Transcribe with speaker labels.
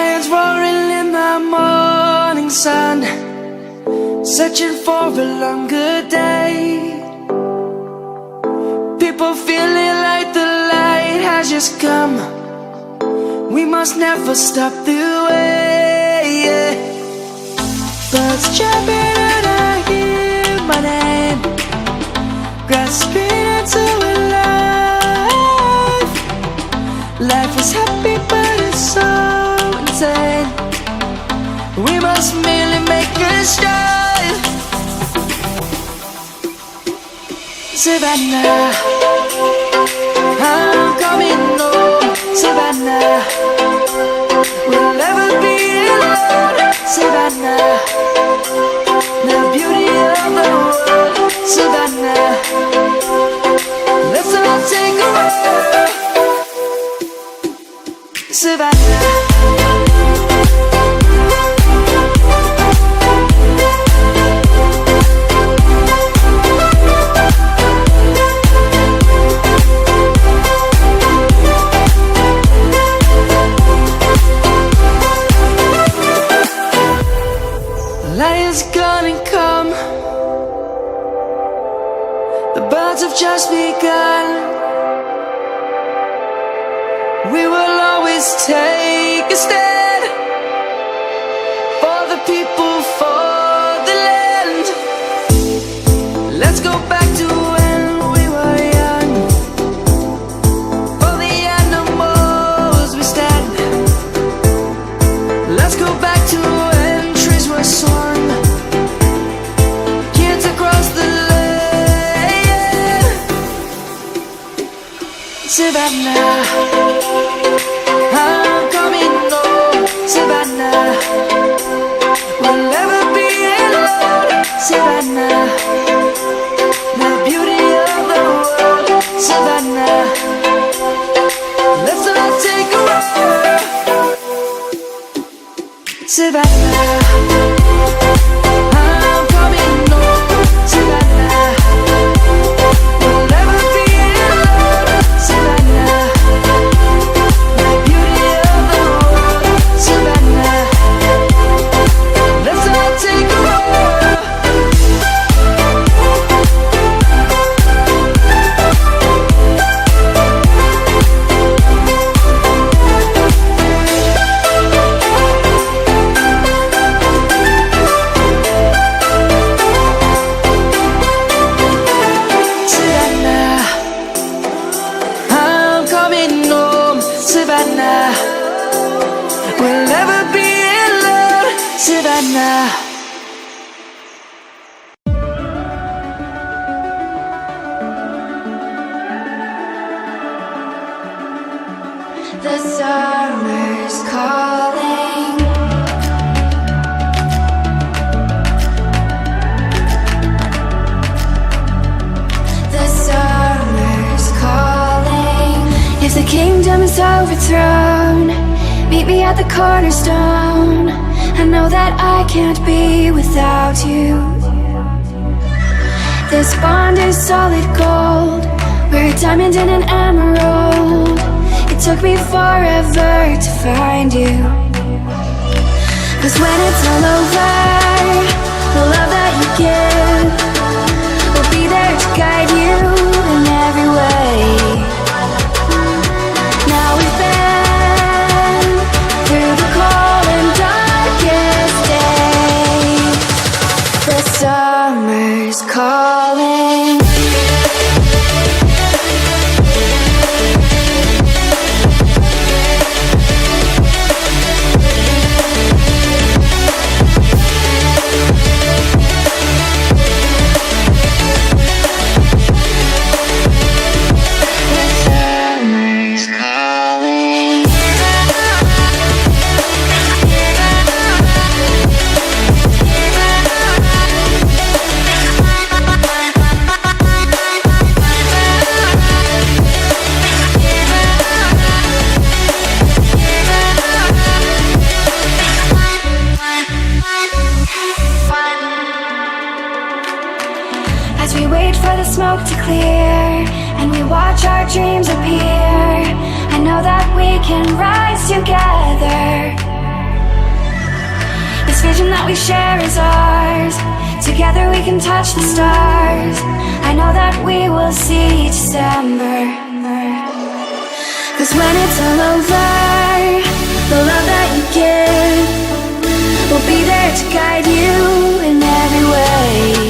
Speaker 1: lions roaring in the morning sun, searching for a longer day. People feeling like the light has just come. We must never stop the way. Birds chirping and I hear my name, grasping into a life. Life is happy but it's so insane. We must merely make a start. Savannah, I'm coming home. Savannah, we'll never be alone. Savannah, the beauty of the world. Savannah, let's all take a walk. Savannah. Lion's gonna come. The birds have just begun. We will always take a stand for the people, for the land. Let's go back to when we were young. For the animals we stand. Let's go back to when trees were soaring, kids across the land. Savannah, I'm coming home. Savannah, we'll never be alone. Savannah, the beauty of the world. Savannah, let's all take a walk. Savannah, I'm coming home. Savannah, we'll never be alone. Savannah, the beauty of the world. Savannah, let's all take a walk. Savannah, we'll never be alone. Savannah.
Speaker 2: The summer's calling. The summer's calling. If the kingdom is overthrown, meet me at the cornerstone. I know that I can't be without you. This bond is solid gold. We're a diamond and an emerald. It took me forever to find you. 'Cause when it's all over, the love that you give will be there to guide you in every way. Now we've been through the cold and darkest day. The summer's calling. As we wait for the smoke to clear and we watch our dreams appear, I know that we can rise together. vision that we share is ours. Together we can touch the stars. I know that we will see December. Cause when it's all over, the love that you give will be there to guide you in every way.